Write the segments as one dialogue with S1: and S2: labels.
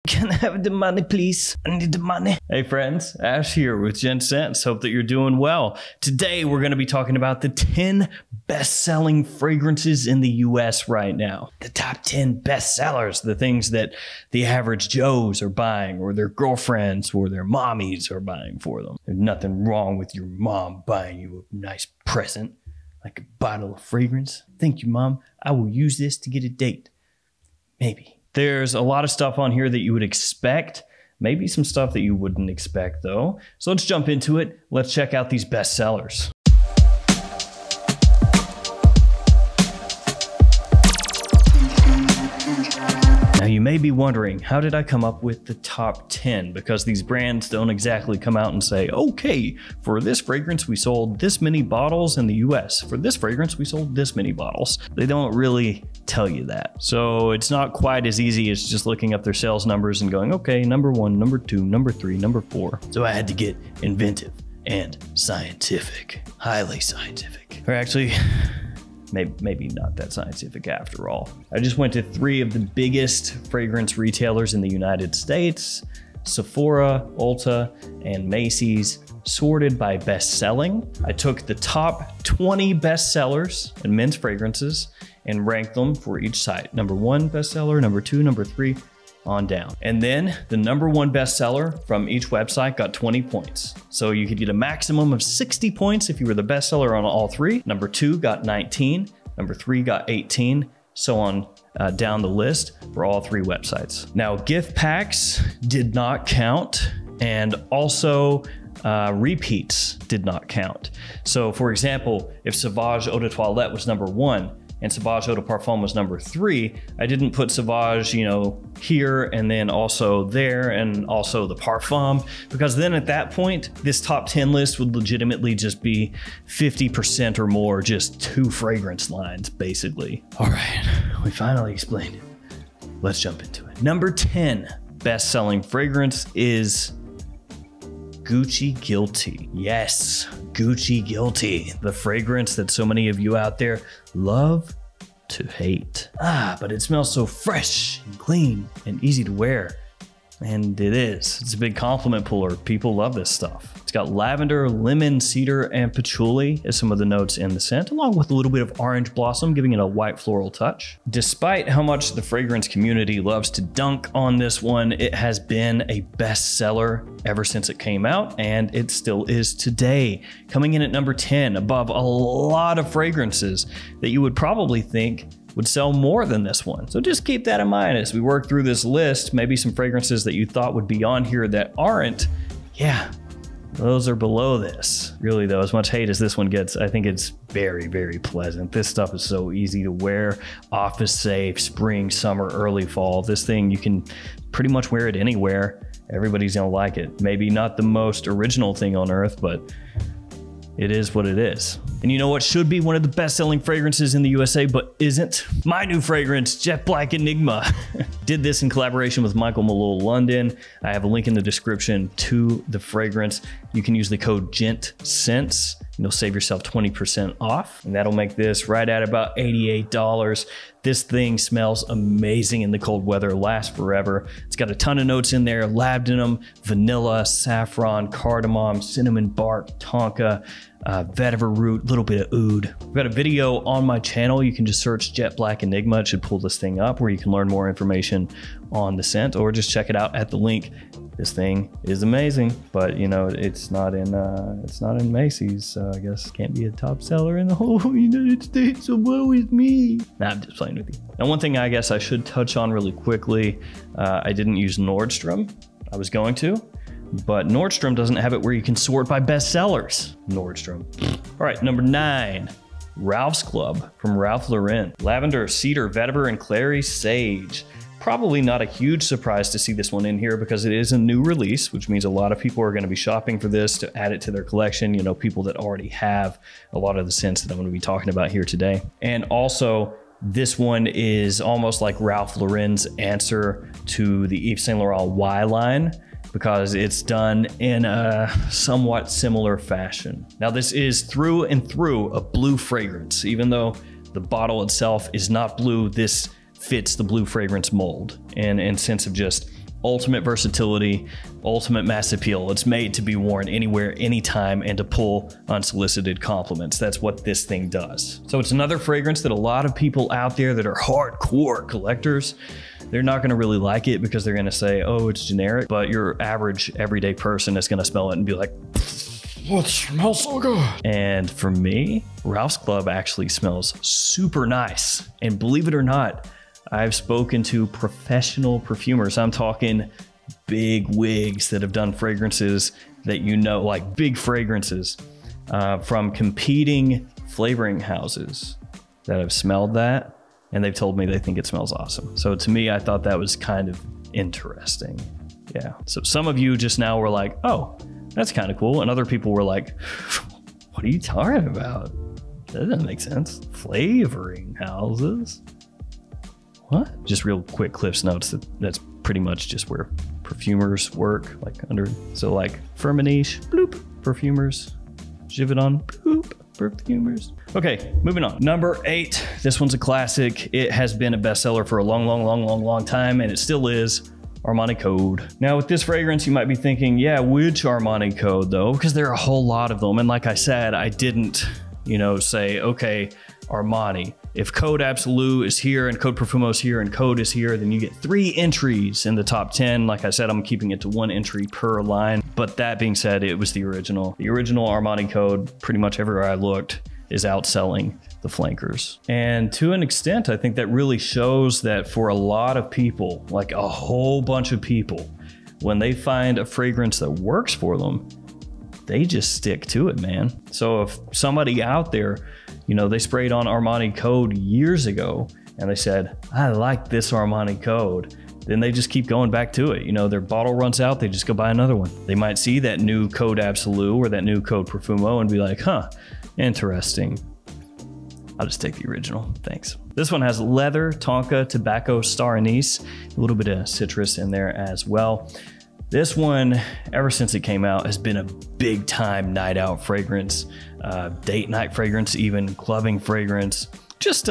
S1: Can I have the money, please? I need the money. Hey friends, Ash here with Gents. Hope that you're doing well. Today we're going to be talking about the 10 best-selling fragrances in the US right now. The top 10 bestsellers, the things that the average Joes are buying, or their girlfriends, or their mommies are buying for them. There's nothing wrong with your mom buying you a nice present, like a bottle of fragrance. Thank you, Mom. I will use this to get a date. Maybe. There's a lot of stuff on here that you would expect, maybe some stuff that you wouldn't expect though. So let's jump into it. Let's check out these best sellers. Now you may be wondering, how did I come up with the top 10? Because these brands don't exactly come out and say, okay, for this fragrance we sold this many bottles in the US. For this fragrance we sold this many bottles. They don't really tell you that. So it's not quite as easy as just looking up their sales numbers and going, okay, number 1, number 2, number 3, number 4. So I had to get inventive and scientific, highly scientific. Or actually, maybe not that scientific after all. I just went to 3 of the biggest fragrance retailers in the United States, Sephora, Ulta, and Macy's, sorted by best selling. I took the top 20 best sellers in men's fragrances and ranked them for each site. Number 1 bestseller, number 2, number 3, on down. And then the number 1 bestseller from each website got 20 points. So you could get a maximum of 60 points if you were the bestseller on all 3. Number 2 got 19, number 3 got 18, so on down the list for all 3 websites. Now gift packs did not count, and also repeats did not count. So for example, if Sauvage Eau de Toilette was number 1, and Sauvage Eau de Parfum was number 3, I didn't put Sauvage, here and then also there and also the Parfum, because then at that point, this top 10 list would legitimately just be 50% or more, just 2 fragrance lines, basically. All right, we finally explained it. Let's jump into it. Number 10 best-selling fragrance is Gucci Guilty. Yes, Gucci Guilty, the fragrance that so many of you out there love to hate. But it smells so fresh and clean and easy to wear. And it is. It's a big compliment puller. People love this stuff. It's got lavender, lemon, cedar, and patchouli as some of the notes in the scent, along with a little bit of orange blossom, giving it a white floral touch. Despite how much the fragrance community loves to dunk on this one, it has been a bestseller ever since it came out, and it still is today. Coming in at number 10, above a lot of fragrances that you would probably think would sell more than this one. So just keep that in mind as we work through this list. Maybe some fragrances that you thought would be on here that aren't. Yeah, those are below this. Really though, as much hate as this one gets, I think it's very, very pleasant. This stuff is so easy to wear, office safe, spring, summer, early fall. This thing, you can pretty much wear it anywhere. Everybody's gonna like it. Maybe not the most original thing on earth, but it is what it is. And you know what should be one of the best-selling fragrances in the USA, but isn't? My new fragrance, Jet Black Enigma. Did this in collaboration with Michael Malone London. I have a link in the description to the fragrance. You can use the code GENTSCENTS, and you'll save yourself 20% off. And that'll make this right at about $88. This thing smells amazing in the cold weather, lasts forever. It's got a ton of notes in there: labdanum, vanilla, saffron, cardamom, cinnamon bark, tonka, vetiver root, little bit of oud. I've got a video on my channel. You can just search Jet Black Enigma. It should pull this thing up, where you can learn more information on the scent, or just check it out at the link. This thing is amazing, but it's not in Macy's, so I guess it can't be a top seller in the whole United States, so woe is me. Nah, I'm just playing with you. Now, one thing I guess I should touch on really quickly, I didn't use Nordstrom. I was going to, but Nordstrom doesn't have it where you can sort by bestsellers. Nordstrom. All right, number 9, Ralph's Club from Ralph Lauren. Lavender, cedar, vetiver, and clary sage. Probably not a huge surprise to see this one in here because it is a new release, which means a lot of people are going to be shopping for this to add it to their collection. People that already have a lot of the scents that I'm going to be talking about here today. And also, this one is almost like Ralph Lauren's answer to the Yves Saint Laurent Y line, because it's done in a somewhat similar fashion. Now, this is through and through a blue fragrance. Even though the bottle itself is not blue, this fits the blue fragrance mold, and in sense of just ultimate versatility, ultimate mass appeal. It's made to be worn anywhere, anytime, and to pull unsolicited compliments. That's what this thing does. So it's another fragrance that a lot of people out there that are hardcore collectors, they're not gonna really like it because they're gonna say, oh, it's generic, but your average everyday person is gonna smell it and be like, oh, it smells so good. And for me, Ralph's Club actually smells super nice. And believe it or not, I've spoken to professional perfumers. I'm talking big wigs that have done fragrances that you know, like big fragrances from competing flavoring houses that have smelled that, and they've told me they think it smells awesome. So to me, I thought that was kind of interesting. Yeah, so some of you just now were like, oh, that's kind of cool. And other people were like, what are you talking about? That doesn't make sense. Flavoring houses? What? Just real quick Cliff's notes. That's pretty much just where perfumers work, like under, so like Firmenich, bloop, perfumers, Givaudan, bloop, perfumers. Okay, moving on. Number 8, this one's a classic. It has been a bestseller for a long time, and it still is. Armani Code. Now with this fragrance, you might be thinking, yeah, which Armani Code though? Because there are a whole lot of them. And like I said, I didn't, say, okay, Armani. If Code Absolute is here and Code Profumo is here and Code is here, then you get 3 entries in the top 10. Like I said, I'm keeping it to 1 entry per line. But that being said, it was the original. The original Armani Code, pretty much everywhere I looked, is outselling the flankers. And to an extent, I think that really shows that for a lot of people, like a whole bunch of people, when they find a fragrance that works for them, they just stick to it, man. So if somebody out there, they sprayed on Armani Code years ago and they said, I like this Armani Code, then they just keep going back to it. Their bottle runs out, they just go buy another one. They might see that new Code Absolute or that new Code Profumo and be like, huh, interesting. I'll just take the original, thanks. This one has leather, tonka, tobacco, star anise, a little bit of citrus in there as well. This one, ever since it came out, has been a big time night out fragrance, date night fragrance, even clubbing fragrance, just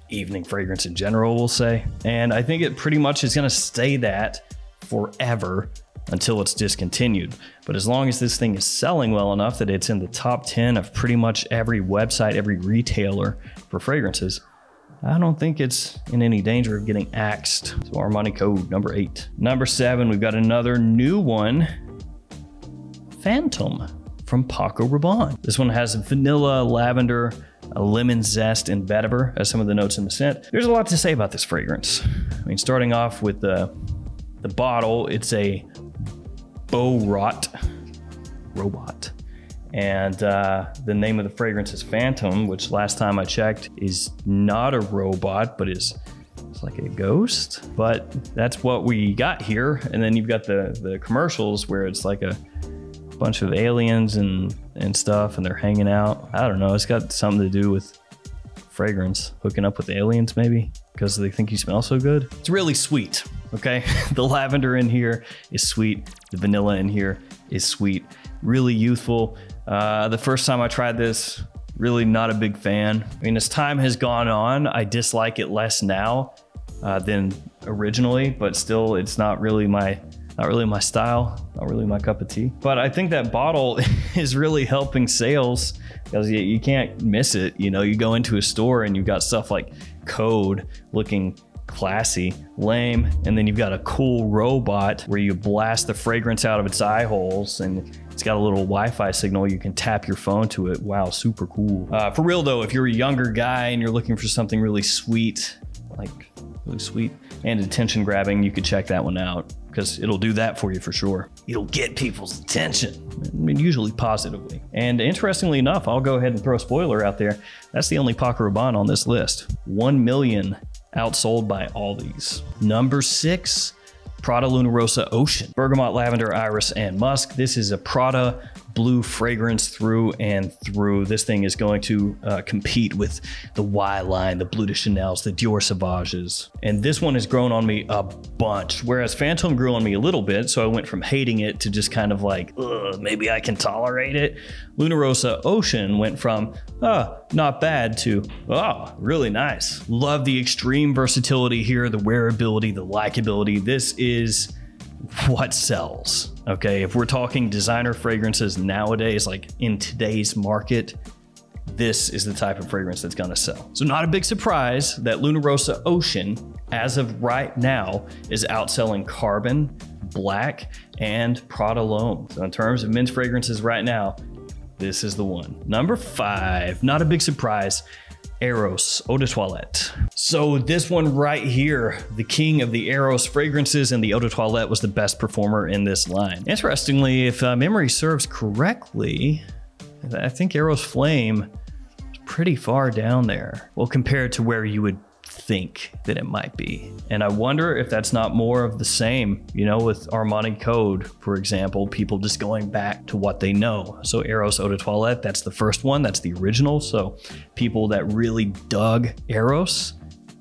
S1: evening fragrance in general, we'll say. And I think it pretty much is gonna stay that forever until it's discontinued. But as long as this thing is selling well enough that it's in the top 10 of pretty much every website, every retailer for fragrances, I don't think it's in any danger of getting axed. So Armani Code, number 8. Number 7, we've got another new one, Phantom from Paco Rabanne. This one has vanilla, lavender, a lemon zest, and vetiver as some of the notes in the scent. There's a lot to say about this fragrance. I mean, starting off with the bottle, it's a robot, and the name of the fragrance is Phantom, which last time I checked is not a robot, but it's like a ghost. But that's what we got here. And then you've got the commercials where it's like a bunch of aliens and stuff, and they're hanging out. I don't know, it's got something to do with fragrance, hooking up with aliens maybe, because they think you smell so good. It's really sweet, okay? The lavender in here is sweet. The vanilla in here is sweet. Really youthful. The first time I tried this, really not a big fan. I mean, as time has gone on, I dislike it less now than originally, but still, it's not really my style, not really my cup of tea. But I think that bottle is really helping sales because you can't miss it. You go into a store and you've got stuff like Code looking classy, lame, and then you've got a cool robot where you blast the fragrance out of its eye holes, and it's got a little Wi-Fi signal. You can tap your phone to it. Wow, super cool. For real though, if you're a younger guy and you're looking for something really sweet, and attention grabbing, you could check that one out because it'll do that for you for sure. It'll get people's attention, I mean, usually positively. And interestingly enough, I'll go ahead and throw a spoiler out there. That's the only Paco Rabanne on this list. 1 million outsold by all these. Number 6, Prada Luna Rossa Ocean. Bergamot, lavender, iris, and musk. This is a Prada blue fragrance through and through. This thing is going to compete with the Y line, the Bleu de Chanel's, the Dior Sauvages. And this one has grown on me a bunch, whereas Phantom grew on me a little bit, so I went from hating it to just kind of like, ugh, maybe I can tolerate it. Luna Rossa Ocean went from, not bad to, oh, really nice. Love the extreme versatility here, the wearability, the likability. This is what sells. Okay, if we're talking designer fragrances nowadays, like in today's market, this is the type of fragrance that's gonna sell. So not a big surprise that Luna Rossa Ocean, as of right now, is outselling Carbon, Black, and Prada L'Homme. So in terms of men's fragrances right now, this is the one. Number 5, not a big surprise, Eros Eau de Toilette. So this one right here, the king of the Eros fragrances, and the Eau de Toilette was the best performer in this line. Interestingly, if memory serves correctly, I think Eros Flame is pretty far down there. Well, compared to where you would think that it might be. And I wonder if that's not more of the same, you know, with Armani Code, for example, people just going back to what they know. So Eros Eau de Toilette, that's the first one, that's the original. So people that really dug Eros,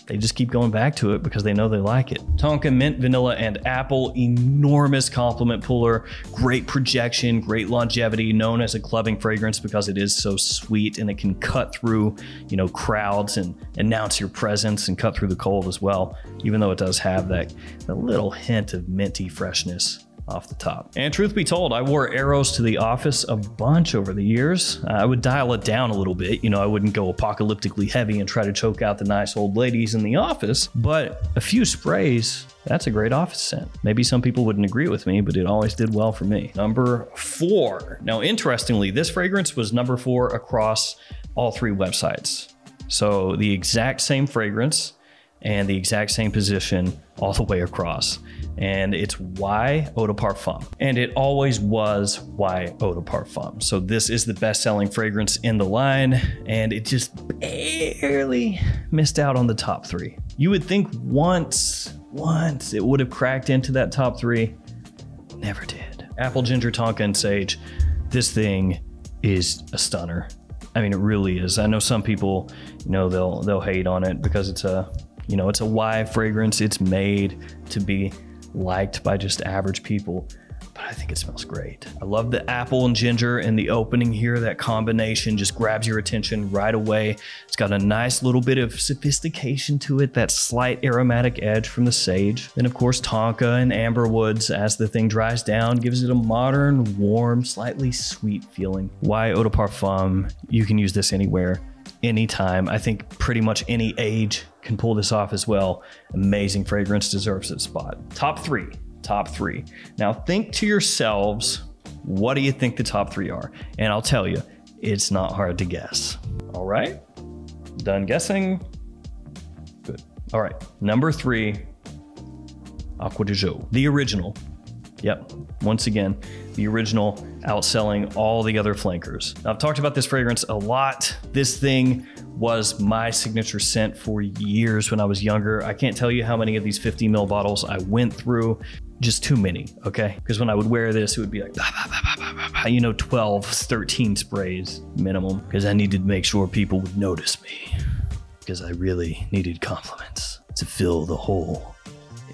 S1: they just keep going back to it because they know they like it. Tonka Mint, Vanilla, and Apple, enormous compliment puller, great projection, great longevity, known as a clubbing fragrance because it is so sweet and it can cut through, you know, crowds and announce your presence and cut through the cold as well, even though it does have that little hint of minty freshness off the top. And truth be told, I wore Eros to the office a bunch over the years. I would dial it down a little bit. You know, I wouldn't go apocalyptically heavy and try to choke out the nice old ladies in the office, but a few sprays, that's a great office scent. Maybe some people wouldn't agree with me, but it always did well for me. Number 4. Now, interestingly, this fragrance was number 4 across all 3 websites. So the exact same fragrance and the exact same position all the way across. And it's Y Eau de Parfum. And it always was Y Eau de Parfum. So this is the best-selling fragrance in the line, and it just barely missed out on the top 3. You would think once it would have cracked into that top 3. Never did. Apple, Ginger, Tonka, and Sage. This thing is a stunner. I mean, it really is. I know some people, you know, they'll hate on it because it's a, you know, it's a Y fragrance. It's made to be liked by just average people, but I think it smells great. I love the apple and ginger in the opening here. That combination just grabs your attention right away. It's got a nice little bit of sophistication to it, that slight aromatic edge from the sage. Then of course, Tonka and amber woods as the thing dries down gives it a modern, warm, slightly sweet feeling. Y Eau de Parfum, you can use this anywhere, anytime. I think pretty much any age can pull this off as well. Amazing fragrance, deserves its spot. Top 3. Now think to yourselves, what do you think the top 3 are? And I'll tell you, it's not hard to guess. All right, done guessing? Good. All right, number 3, Acqua di Gio, the original. Yep, once again, the original outselling all the other flankers. Now, I've talked about this fragrance a lot. This thing was my signature scent for years when I was younger. I can't tell you how many of these 50 ml bottles I went through. Just too many, okay? Because when I would wear this, it would be like, you know, 12, 13 sprays minimum, because I needed to make sure people would notice me, because I really needed compliments to fill the hole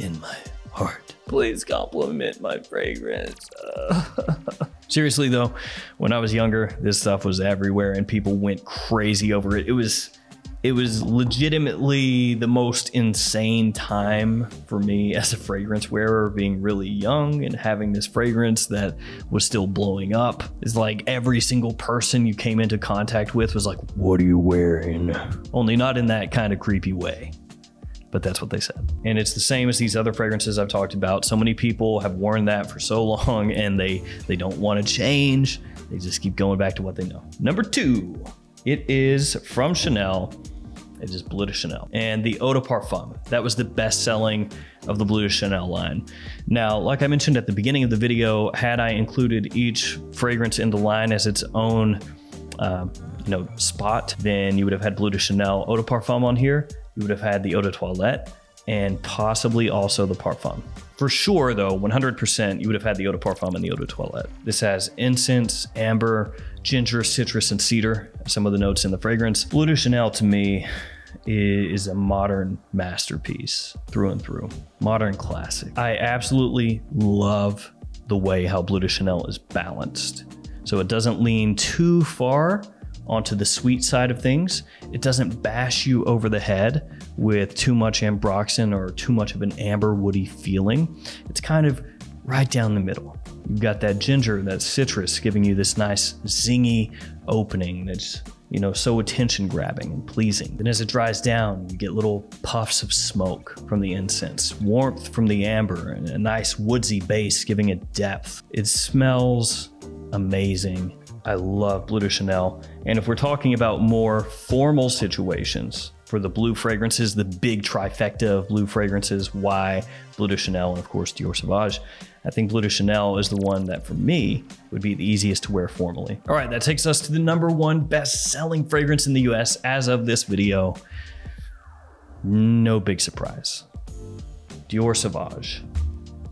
S1: in my heart. Please compliment my fragrance. Seriously though, when I was younger, this stuff was everywhere and people went crazy over it. It was legitimately the most insane time for me as a fragrance wearer, being really young and having this fragrance that was still blowing up. It's like every single person you came into contact with was like, what are you wearing? Only not in that kind of creepy way. But that's what they said. And it's the same as these other fragrances I've talked about. So many people have worn that for so long and they don't want to change. They just keep going back to what they know. Number 2, it is from Chanel. It is Bleu de Chanel. And the Eau de Parfum, that was the best selling of the Bleu de Chanel line. Now, like I mentioned at the beginning of the video, had I included each fragrance in the line as its own spot, then you would have had Bleu de Chanel Eau de Parfum on here. You would have had the Eau de Toilette and possibly also the Parfum. For sure though, 100%, you would have had the Eau de Parfum and the Eau de Toilette. This has incense, amber, ginger, citrus, and cedar, some of the notes in the fragrance. Bleu de Chanel to me is a modern masterpiece through and through. Modern classic. I absolutely love the way how Bleu de Chanel is balanced. So it doesn't lean too far onto the sweet side of things. It doesn't bash you over the head with too much ambroxan or too much of an amber woody feeling. It's kind of right down the middle. You've got that ginger, that citrus, giving you this nice zingy opening that's, you know, so attention grabbing and pleasing. Then as it dries down, you get little puffs of smoke from the incense, warmth from the amber, and a nice woodsy base giving it depth. It smells amazing. I love Bleu de Chanel. And if we're talking about more formal situations for the blue fragrances, the big trifecta of blue fragrances, why Bleu de Chanel and of course Dior Sauvage, I think Bleu de Chanel is the one that for me would be the easiest to wear formally. All right, that takes us to the #1 best-selling fragrance in the US as of this video. No big surprise. Dior Sauvage,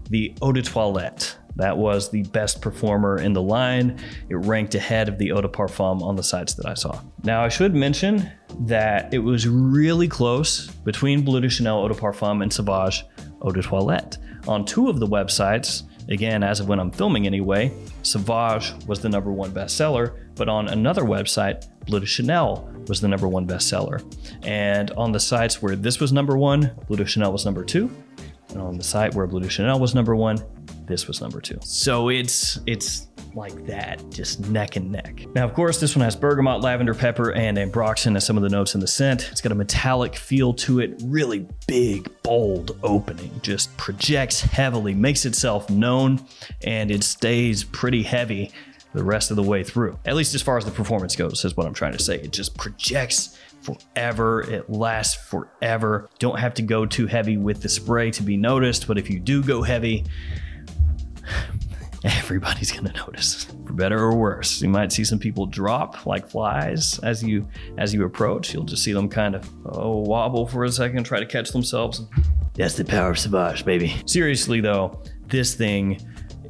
S1: the Eau de Toilette. That was the best performer in the line. It ranked ahead of the Eau de Parfum on the sites that I saw. Now I should mention that it was really close between Bleu de Chanel Eau de Parfum and Sauvage Eau de Toilette. On 2 of the websites, again, as of when I'm filming anyway, Sauvage was the #1 bestseller, but on another website, Bleu de Chanel was the #1 bestseller. And on the sites where this was #1, Bleu de Chanel was #2. And on the site where Bleu de Chanel was #1, this was #2. So it's like that, just neck and neck. Now, of course, this one has bergamot, lavender, pepper, and ambroxan as some of the notes in the scent. It's got a metallic feel to it, really big, bold opening, just projects heavily, makes itself known, and it stays pretty heavy the rest of the way through. At least as far as the performance goes, is what I'm trying to say. It just projects forever, it lasts forever. Don't have to go too heavy with the spray to be noticed, but if you do go heavy, everybody's gonna notice, for better or worse. You might see some people drop like flies as you approach. You'll just see them kind of wobble for a second, try to catch themselves. That's the power of Sauvage, baby. Seriously though, this thing,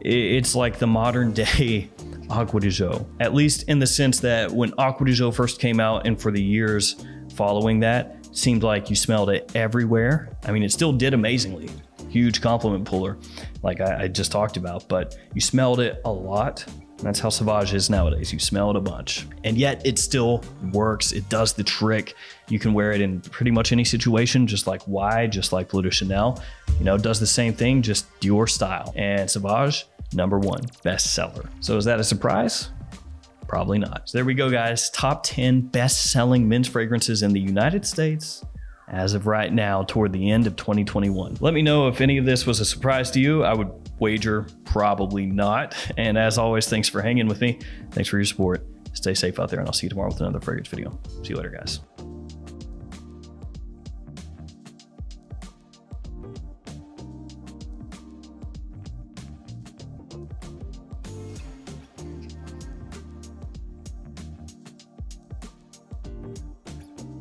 S1: it's like the modern day Acqua di Gio, at least in the sense that when Acqua di Gio first came out and for the years following that, it seemed like you smelled it everywhere. I mean, it still did amazingly. Huge compliment puller, like I just talked about, but you smelled it a lot. That's how Sauvage is nowadays. You smell it a bunch, and yet it still works. It does the trick. You can wear it in pretty much any situation, just like just like Bleu de Chanel. You know, does the same thing, just Dior style. And Sauvage, #1 bestseller. So is that a surprise? Probably not. So there we go, guys. Top 10 best-selling men's fragrances in the United States as of right now, toward the end of 2021. Let me know if any of this was a surprise to you. I would wager probably not. And as always, thanks for hanging with me. Thanks for your support. Stay safe out there, and I'll see you tomorrow with another fragrance video. See you later, guys.